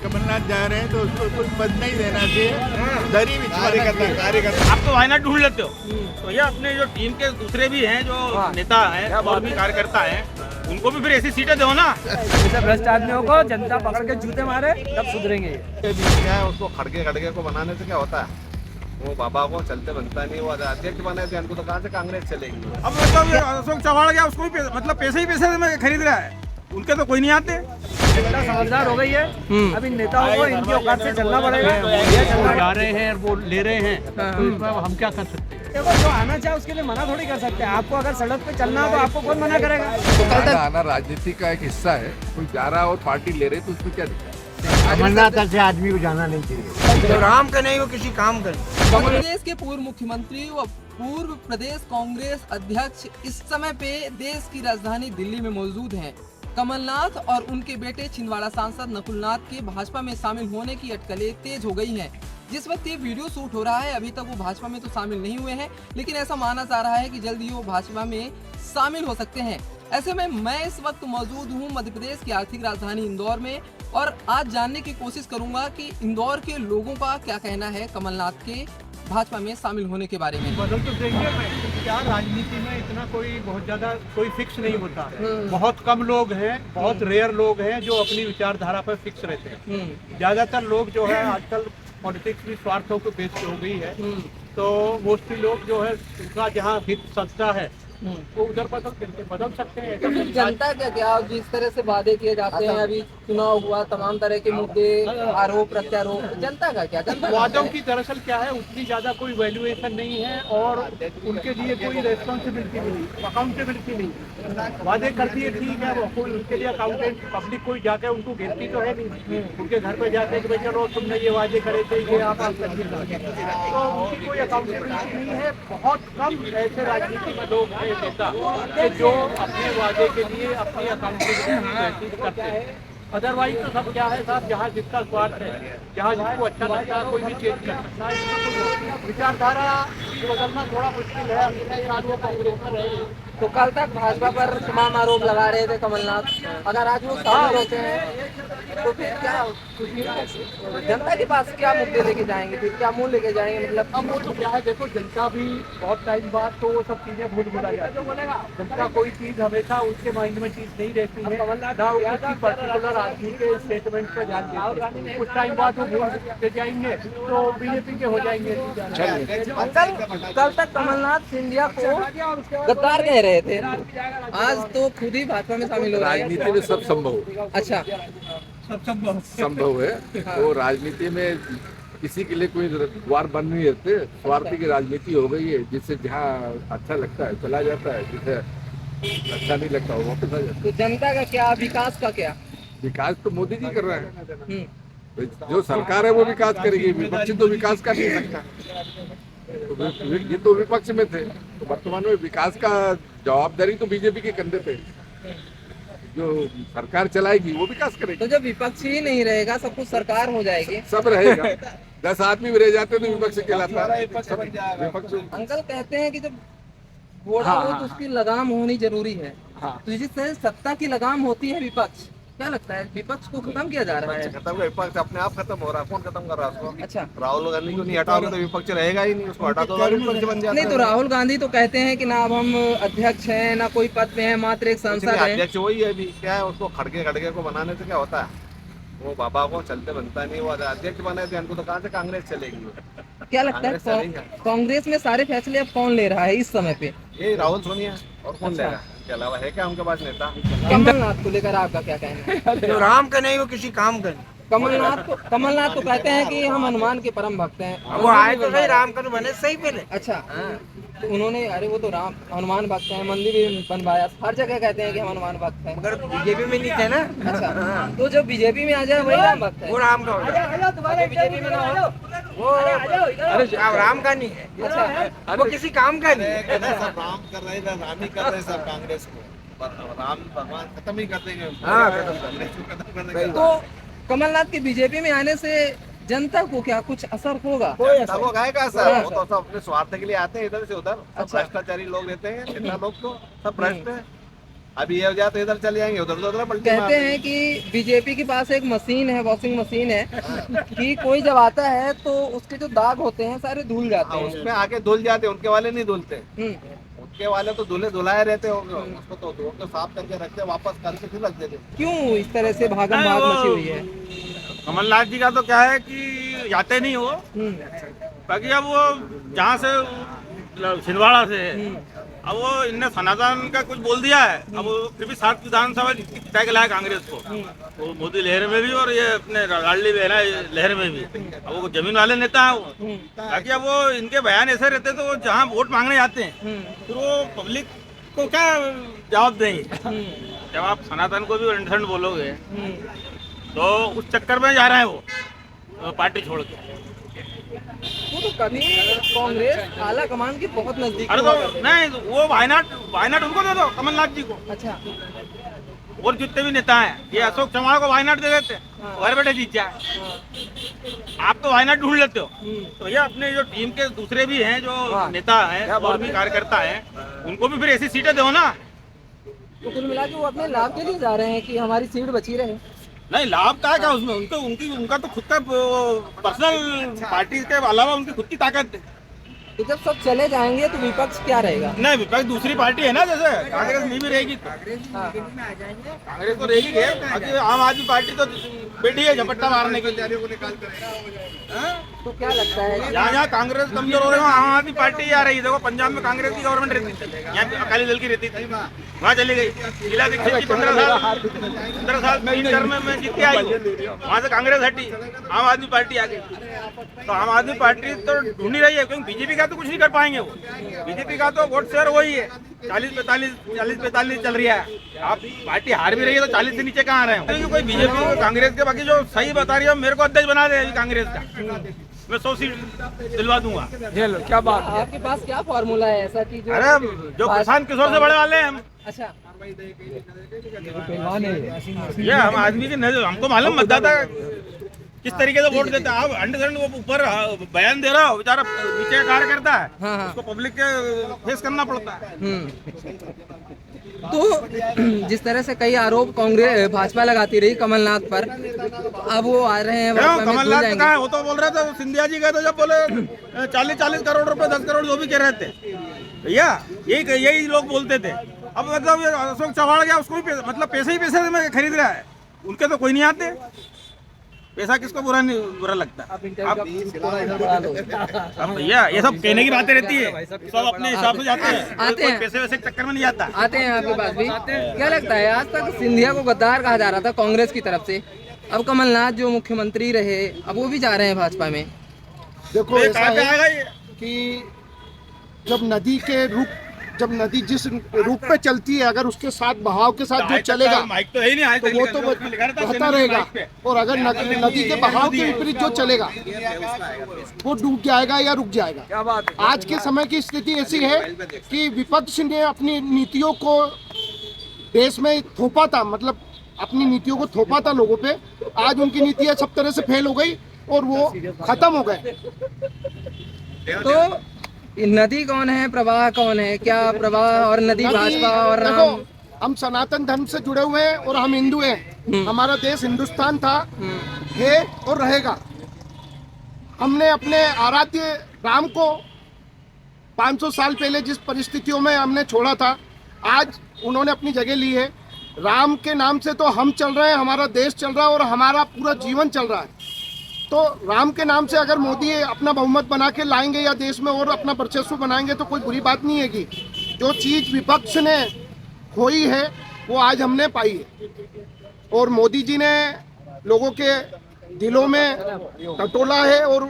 कमलनाथ जा रहे हैं तो उसको कुछ पद नहीं देना चाहिए, दरी आप तो वायनाड ढूंढ लेते हो, तो ये अपने जो टीम के दूसरे भी हैं जो नेता हैं और भी कार्यकर्ता हैं, उनको भी फिर ऐसी सीटें दो ना। ऐसे भ्रष्ट आदमियों को जनता पकड़ के जूते मारे तब सुधरेंगे। क्या है, उसको खड़गे को बनाने से क्या होता है, वो बाबा को चलते बनता नहीं, वो अध्यक्ष बने थे, उनको तो कहाँ से कांग्रेस चलेगी। अब मतलब अशोक चौहान गया, उसको भी मतलब पैसे ही पैसे में खरीद रहा है, उनके तो कोई नहीं आते। जनता समझदार हो गई है, अभी नेताओं को इनकी औकात से चलना पड़ेगा। वो जा रहे हैं और वो ले रहे हैं, तो इसमें हम क्या कर सकते हैं। देखो जो आना चाहे उसके लिए मना थोड़ी कर सकते हैं। आपको अगर सड़क पे चलना हो तो आपको कौन मना करेगा। तो आना राजनीति का एक हिस्सा है, कोई जा रहा और पार्टी ले रही तो उसमें क्या दिक्कत। कमलनाथ ऐसे आदमी को जाना नहीं चाहिए। जो राम का नहीं वो किसी काम का। प्रदेश के पूर्व मुख्यमंत्री व पूर्व प्रदेश कांग्रेस अध्यक्ष इस समय पे देश की राजधानी दिल्ली में मौजूद हैं। कमलनाथ और उनके बेटे छिंदवाड़ा सांसद नकुलनाथ के भाजपा में शामिल होने की अटकलें तेज हो गई हैं। जिस वक्त ये वीडियो शूट हो रहा है अभी तक वो भाजपा में तो शामिल नहीं हुए हैं, लेकिन ऐसा माना जा रहा है कि जल्द ही वो भाजपा में शामिल हो सकते हैं। ऐसे में मैं इस वक्त मौजूद हूँ मध्य प्रदेश की आर्थिक राजधानी इंदौर में और आज जानने की कोशिश करूंगा कि इंदौर के लोगों का क्या कहना है कमलनाथ के भाजपा में शामिल होने के बारे में। बदल तो देंगे, क्या राजनीति में इतना कोई बहुत ज्यादा कोई फिक्स नहीं होता है। बहुत कम लोग हैं, बहुत रेयर लोग हैं जो अपनी विचारधारा पर फिक्स रहते हैं। ज्यादातर लोग जो है आजकल पॉलिटिक्स भी स्वार्थों को बेस पे हो गई है, तो मोस्टली लोग जो है उनका जहाँ हित संस्था है वो उधर बदल सकते हैं। तो फिर जनता का क्या, जिस तरह से वादे किए जाते हैं, अभी चुनाव हुआ, तमाम तरह के मुद्दे, आरोप प्रत्यारोप, जनता का क्या? वादों की दरअसल क्या है, उतनी ज्यादा कोई वैल्यूएशन नहीं है और उनके लिए कोई रेस्पॉन्सिबिलिटी नहीं, अकाउंटेबिलिटी नहीं। वादे कर दिए ठीक है, वो कोई उनके लिए अकाउंटेंट पब्लिक कोई जाके उनको घेरती तो है नहीं, उनके घर पे जाके कि भाई चलो तुमने ये वादे करे थे ये आप करिए, तो उनकी कोई अकाउंटेबिलिटी नहीं है। बहुत कम ऐसे राजनीतिक लोग हैं नेता कि जो अपने वादे के लिए अपनी अकाउंटेबिलिटी महसूस करते हैं। अदरवाइज तो सब क्या है साहब, जहाँ जिसका स्वार्थ है, जहाँ जिसको अच्छा लगता है कोई भी चेंज कर सकता है। विचारधारा बदलना थोड़ा मुश्किल है। अभी आगे कांग्रेस में रहे तो कल तक भाजपा पर तमाम आरोप लगा रहे थे कमलनाथ, अगर आज वो शामिल होते हैं तो फिर क्या जनता के पास क्या मुद्दे लेके जाएंगे, फिर क्या मुंह लेके जाएंगे? मतलब अब वो तो क्या है, देखो जनता भी बहुत टाइम बाद तो वो सब चीजें भूल भुला जाती है। जनता कोई चीज हमेशा उसके माइंड में चीज नहीं रहती है, ना वो किसी पर्टिकुलर आदमी के स्टेटमेंट पर ध्यान देते हैं। कुछ टाइम बाद वो भूल जाएंगे तो बीजेपी के हो जाएंगे। कल तक कमलनाथ सिंधिया को गद्दार कह रहे थे, आज तो खुद ही भाजपा में शामिल हो रहे हैं। राजनीति में सब संभव। अच्छा, संभव है। तो राजनीति में किसी के लिए कोई द्वार बंद नहीं रहते, स्वार्थी की राजनीति हो गई है, जिससे जहाँ अच्छा लगता है चला जाता है, जिसे अच्छा नहीं लगता वो वापस आ जाता है। तो जनता का क्या, विकास का क्या? विकास तो मोदी जी कर रहे हैं, जो सरकार है वो विकास करेगी, विपक्ष तो विकास कर नहीं सकता। तो ये तो विपक्ष में थे, तो वर्तमान में विकास का जवाबदारी तो बीजेपी के कंधे पे। जो सरकार चलाएगी वो विकास करेगी। तो जब विपक्ष ही नहीं रहेगा, सब कुछ सरकार हो जाएगी, सब रहेगा। 10 आदमी भी रह जाते तो विपक्ष कहलाता है। विपक्ष अंकल कहते हैं कि जब वोट हो तो उसकी लगाम होनी जरूरी है। तो जिससे सत्ता की लगाम होती है विपक्ष, क्या लगता है विपक्ष को खत्म किया जा रहा है? खत्म, विपक्ष अपने आप खत्म हो रहा है। कौन खत्म कर रहा है उसको? अच्छा, राहुल गांधी को नहीं हटाओगे तो विपक्ष रहेगा ही नहीं, उसको हटा दो विपक्ष बन जाता है। नहीं तो राहुल गांधी तो कहते हैं कि ना अब हम अध्यक्ष हैं ना कोई पद पे हैं, मात्र एक सांसद हैं। अध्यक्ष वही है अभी, क्या है, उसको खड़गे को बनाने से क्या होता है, वो बाबा को चलते बनता नहीं, वो अध्यक्ष बने थे, उनको तो कहाँ से कांग्रेस चलेगी। क्या लगता है कांग्रेस में सारे फैसले अब कौन ले रहा है इस समय पे? ये राहुल सोनिया और कौन ले रहा है, इसके अलावा है क्या उनके पास नेता? कमलनाथ को लेकर आपका क्या कहना है? जो राम का नहीं वो किसी काम का। कमलनाथ तो कहते हैं कि हम हनुमान के परम भक्त हैं। वो आए तो सही, राम का तो बने सही पहले। अच्छा, तो उन्होंने, अरे वो तो राम हनुमान भक्त हैं, मंदिर भी बनवाया, हर जगह कहते हैं कि हम हनुमान भक्त हैं, मगर बीजेपी में नहीं थे ना। अच्छा, तो जो बीजेपी में आ जाए वही राम भक्त है। वो राम का हो, बीजेपी में ना हो वो अरे राम का नहीं है। अच्छा, वो किसी काम का नहीं है। सब राम कर रहे हैं, राम ही कर रहे हैं सब कांग्रेस को, राम भगवान खत्म ही कर देंगे। हाँ, कांग्रेस को खत्म कर देंगे। तो कमलनाथ के बीजेपी में आने से जनता को क्या कुछ असर होगा? वो गाएगा सर, वो तो सब अपने स्वार्थ के लिए आते हैं इधर से उधर। सब भ्रष्टाचारी लोग रहते हैं, नेता लोग तो सब भ्रष्ट है। अभी ये हो जाए तो इधर चले जाएंगे, उधर उधर पलटी कहते हैं कि बीजेपी के पास एक मशीन है, वॉशिंग मशीन है, कि कोई जब आता है तो उसके जो दाग होते हैं सारे धुल जाते हैं। उसमें आके धुल जाते, उनके वाले नहीं धुलते। उनके वाले तो धुलाए रहते होंगे, उसको तो धो के साफ करके रखते, वापस करके फिर रख देते। क्यों इस तरह से भागम नहीं, भाग वो- मची हुई है? कमलनाथ जी का तो क्या है कि जाते नहीं वो, बाकी अब वो जहाँ से छिंदवाड़ा से है, अब वो इनने सनातन का कुछ बोल दिया है, अब वो फिर भी 7 विधानसभा तय लाया कांग्रेस को, वो मोदी लहर में भी और ये अपने लाडली बहना लहर में भी। अब वो जमीन वाले नेता है वो, ताकि अब वो इनके बयान ऐसे रहते तो वो जहाँ वोट मांगने जाते हैं फिर वो पब्लिक को क्या जवाब देंगे। जब आप सनातन को भी अंठन बोलोगे तो उस चक्कर में जा रहा है वो पार्टी छोड़ के। वो तो कभी कांग्रेस आला कमान के बहुत नजदीक अरे हुआ तो करते थे। नहीं, वो वायनाड उनको दे दो, कमलनाथ जी को। अच्छा, और जितने भी नेता हैं, ये अशोक चौहान को वायनाड दे देते, घर बैठे जीत जाए। आप तो वायनाड ढूंढ लेते हो, तो ये अपने जो टीम के दूसरे भी हैं जो नेता हैं और भी कार्यकर्ता हैं, उनको भी फिर ऐसी सीटें दो ना। तो कुल मिला के वो अपने लाभ के लिए जा रहे हैं कि हमारी सीट बची रहे। नहीं, लाभ का है क्या उसमें, उनका तो खुद का पर्सनल, पार्टी के अलावा उनकी खुद की ताकत है। तो जब सब चले जाएंगे तो विपक्ष क्या रहेगा? नहीं, विपक्ष दूसरी पार्टी है ना, जैसे कांग्रेस नहीं भी रहेगी तो कांग्रेस तो रहेगी है, बाकी आम आदमी पार्टी तो बैठी है झपट्टा मारने के लिए। तो क्या लगता है? यहाँ जहाँ कांग्रेस कमजोर हो रही है वहाँ आम आदमी पार्टी आ रही है। देखो पंजाब में कांग्रेस की गवर्नमेंट रहती थी, यहाँ पे अकाली दल की रहती थी, वहाँ चली गई। शीला दीक्षित जी 15 साल 3 टर्म में जीत के आई, वहाँ से कांग्रेस हटी, आम आदमी पार्टी आ गई। तो आम आदमी पार्टी तो ढूंढ ही रही है, क्योंकि बीजेपी का तो कुछ नहीं कर पाएंगे वो। बीजेपी का तो वोट शेयर वही है, 40-45 चल रही है। आप पार्टी हार भी रही है तो 40 से नीचे कहाँ आ रहे हैं? क्योंकि कोई बीजेपी कांग्रेस के, बाकी जो सही बता रही है मेरे को अध्यक्ष बना दे कांग्रेस का, मैं 100 सीट दिलवा दूंगा। क्या बात। आपके पास क्या फॉर्मूला है ऐसा कि जो अरे जो प्रशांत किशोर से बड़े वाले हैं हम, अच्छा, ये हम आदमी की नजर, हमको मालूम मतदाता किस तरीके से वोट देता है। आप 100% वो ऊपर बयान दे रहा हो, बेचारा नीचे का कार्य करता है, हाँ। उसको पब्लिक के फेस करना पड़ता है। तो जिस तरह से कई आरोप कांग्रेस भाजपा लगाती रही कमलनाथ पर, अब वो आ रहे हैं क्यों भाजपा में घुल कमलनाथ जाएंगे। कहाँ है? वो तो बोल रहे थे, सिंधिया जी गए तो जब बोले 40 करोड़ रुपए 10 करोड़ जो भी कह रहे थे भैया, यही लोग बोलते थे। अब मतलब ये अशोक चौहान गया, उसको भी मतलब पैसे ही पैसे में खरीद रहा है, उनके तो कोई नहीं आते। पैसा किसको बुरा लगता है? अब भैया ये सब कहने की बातें रहती है, सब अपने हिसाब से जाते हैं, आते कोई हैं। पैसे वैसे के चक्कर में नहीं जाता। आते हैं आपके पास भी। क्या लगता है, आज तक सिंधिया को गद्दार कहा जा रहा था कांग्रेस की तरफ से, अब कमलनाथ जो मुख्यमंत्री रहे अब वो भी जा रहे हैं भाजपा में। देखो ये ऐसा कहाँ पे आएगा है ये? कि जब नदी जिस रूप पे चलती है, अगर उसके साथ बहाव के साथ जो चलेगा माइक तो है ही नहीं, आज तो तक वो लिखा तो था, उसमें लिखा रहता है बहता सिंधिया रहेगा। माइक पे। और अगर नदी के बहाव के विपरीत जो चलेगा वो डूब जाएगा या रुक जाएगा। क्या बात है। आज के समय की स्थिति ऐसी है कि विपक्ष ने अपनी नीतियों को देश में थोपा था, मतलब अपनी नीतियों को थोपा था लोगों पे। आज उनकी नीतियां सब तरह से फेल हो गई और वो खत्म हो गए। तो नदी कौन है, प्रवाह कौन है? क्या प्रवाह और नदी भाजपा और देखो, राम? हम सनातन धर्म से जुड़े हुए हैं और हम हिंदू हैं। हमारा देश हिंदुस्तान था, है और रहेगा। हमने अपने आराध्य राम को 500 साल पहले जिस परिस्थितियों में हमने छोड़ा था, आज उन्होंने अपनी जगह ली है। राम के नाम से तो हम चल रहे हैं, हमारा देश चल रहा है और हमारा पूरा जीवन चल रहा है। तो राम के नाम से अगर मोदी अपना बहुमत बना के लाएंगे या देश में और अपना वर्चस्व बनाएंगे तो कोई बुरी बात नहीं है कि जो चीज़ विपक्ष ने खोई है वो आज हमने पाई है। और मोदी जी ने लोगों के दिलों में टटोला है और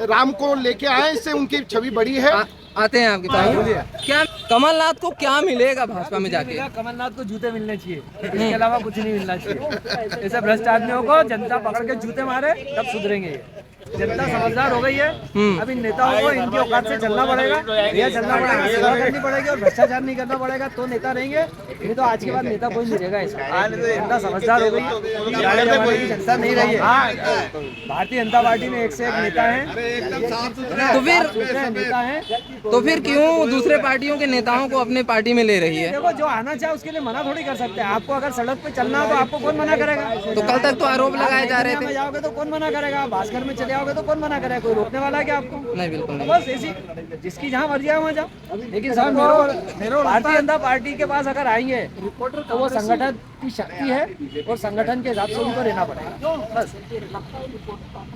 राम को लेके आए, इससे उनकी छवि बड़ी है। आते हैं आपके पास। क्या कमलनाथ को क्या मिलेगा भाजपा में जाके? कमलनाथ को जूते मिलने चाहिए, इसके अलावा कुछ नहीं मिलना चाहिए। ऐसे भ्रष्ट आदमियों को जनता पकड़ के जूते मारे तब सुधरेंगे ये। जनता समझदार हो गई है। अब इन नेताओं को इनके औकात से चलना पड़ेगा, भैया चलना पड़ेगा, सेवा करनी पड़ेगी और भ्रष्टाचार नहीं करना पड़ेगा तो नेता रहेंगे। नहीं तो आज के बाद नेता कोई नहीं रहेगा। इसका जनता समझदार हो गई है, पुराने जमाने की जनता नहीं रही है। भारतीय जनता पार्टी में 1 से 1 नेता है, नेता है। तो फिर क्यों दूसरे पार्टियों के नेताओं को अपने पार्टी में ले रही है? देखो जो आना चाहे उसके लिए मना थोड़ी कर सकते हैं। आपको अगर सड़क पे चलना हो तो आपको कौन मना करेगा? तो कल तक तो आरोप लगाए जा रहे थे। जाओगे तो कौन मना करेगा? भास्कर में चले आओगे तो कौन मना करेगा? कोई रोकने वाला है क्या आपको? नहीं, बिल्कुल नहीं। बस ऐसी जिसकी जहाँ मर्जी है वहाँ जाओ। लेकिन सबको भारतीय जनता पार्टी के पास अगर आएंगे तो वो संगठन की शक्ति है और संगठन के हिसाब से उनको रहना पड़ेगा। बस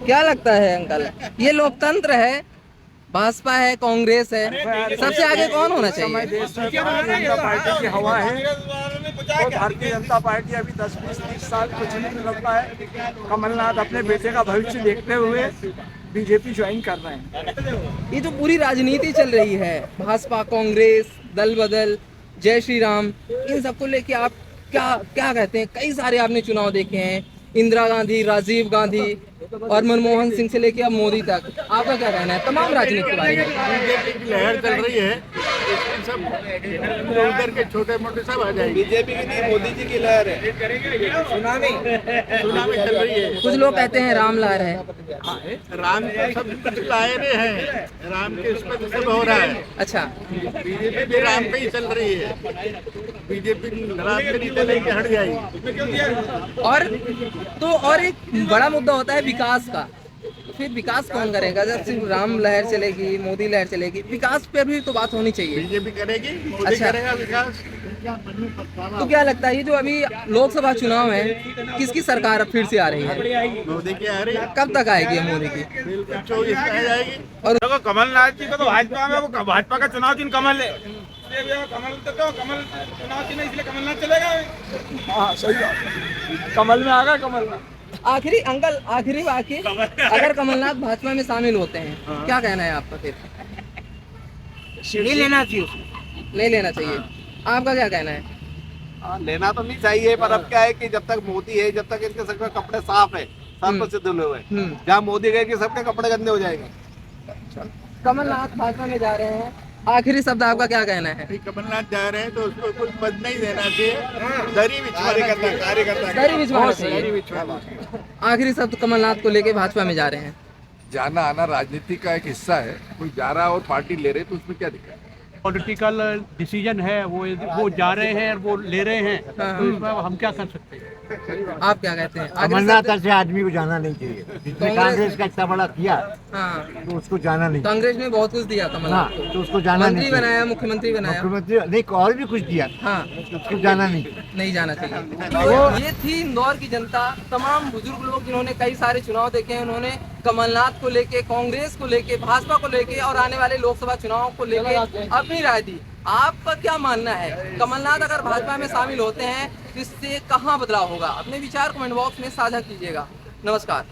क्या लगता है अंकल, ये लोकतंत्र है, भाजपा है, कांग्रेस है, सबसे आगे कौन होना चाहिए? भारतीय जनता पार्टी की हवा है और भारतीय जनता पार्टी अभी 10, 20, 30 साल कुछ नहीं मिलता है। कमलनाथ अपने बेटे का भविष्य देखते हुए बीजेपी ज्वाइन कर रहे हैं। ये जो पूरी राजनीति चल रही है, भाजपा, कांग्रेस, दल बदल, जय श्री राम, इन सबको लेके आप क्या कहते हैं? कई सारे आपने चुनाव देखे हैं, इंदिरा गांधी, राजीव गांधी और मनमोहन सिंह से लेके अब मोदी तक, आपका क्या कहना है तमाम राजनीति के बारे में? बीजेपी की लहर चल रही है, सब उधर के छोटे मोटे सब आ जाएंगे। बीजेपी की नहीं, मोदी जी की लहर है। सुनामी चल रही है। कुछ लोग कहते हैं राम ला रहे हैं। राम तो सब कुछ लाए रहे हैं, राम के इस पर सब हो रहा है। अच्छा, बीजेपी भी राम पे ही चल रही है। बीजेपी राम पे नहीं चलेगी, हट जाएगी। और एक बड़ा मुद्दा होता है विकास का। फिर विकास कौन करेगा? जब सिर्फ राम लहर चलेगी, मोदी लहर चलेगी, विकास पे भी तो बात होनी चाहिए। बीजेपी करेगी, मोदी अच्छा। करेगा विकास। तो क्या लगता है ये जो अभी लोकसभा चुनाव है, किसकी सरकार अब फिर से आ रही है? मोदी की आ रही है, कब तक आएगी मोदी की? 24 में आ जाएगी। और देखो कमलनाथ जी को तो भाजपा में, वो भाजपा का चुनाव चिन्ह कमल है, इसलिए कमल तो कमल चुनाव चिन्ह, इसलिए कमलनाथ चलेगा। हाँ सही बात, कमल में आ गया कमल में। आखिरी अंकल, आखिरी बाकी, अगर कमलनाथ भाजपा में शामिल होते हैं, क्या कहना है आपका? फिर नहीं लेना चाहिए, नहीं लेना चाहिए। आपका क्या कहना है? लेना तो नहीं चाहिए, पर अब क्या है कि जब तक मोदी है, जब तक इनके सबके कपड़े साफ है, सब तो सिद्ध हुए हैं। जहाँ मोदी गए कि सबके कपड़े गंदे हो जाएंगे। कमलनाथ भाजपा में जा रहे हैं, आखिरी शब्द आपका क्या कहना है? कमलनाथ जा रहे हैं तो उसको कुछ पद नहीं देना चाहिए, दरी बिछवाना दरी बिछवाना चाहिए। आखिरी शब्द कमलनाथ को लेके भाजपा में जा रहे हैं। जाना आना राजनीति का एक हिस्सा है, कोई जा रहा और पार्टी ले रहे तो उसमें क्या दिक्कत है? पॉलिटिकल डिसीजन है, वो जा रहे हैं और वो ले रहे हैं, तो इसमें हम क्या कर सकते हैं? आप क्या कहते हैं? कमलनाथ ऐसे आदमी को जाना नहीं चाहिए, जिसने कांग्रेस का इतना बड़ा किया हाँ, तो उसको जाना नहीं। कांग्रेस ने बहुत कुछ दिया हाँ, कमलनाथ को, तो उसको जाना मंत्री नहीं बनाया, मुख्यमंत्री बनाया, मुख्यमंत्री नहीं और भी कुछ दिया, हाँ, तो उसको जाना नहीं। नहीं जाना चाहिए। ये थी इंदौर की जनता, तमाम बुजुर्ग लोग जिन्होंने कई सारे चुनाव देखे हैं, उन्होंने कमलनाथ को लेके, कांग्रेस को लेके, भाजपा को लेके और आने वाले लोकसभा चुनाव को लेके अपनी राय दी। आपका क्या मानना है? कमलनाथ अगर भाजपा में शामिल होते हैं तो इससे कहाँ बदलाव होगा? अपने विचार कमेंट बॉक्स में साझा कीजिएगा। नमस्कार।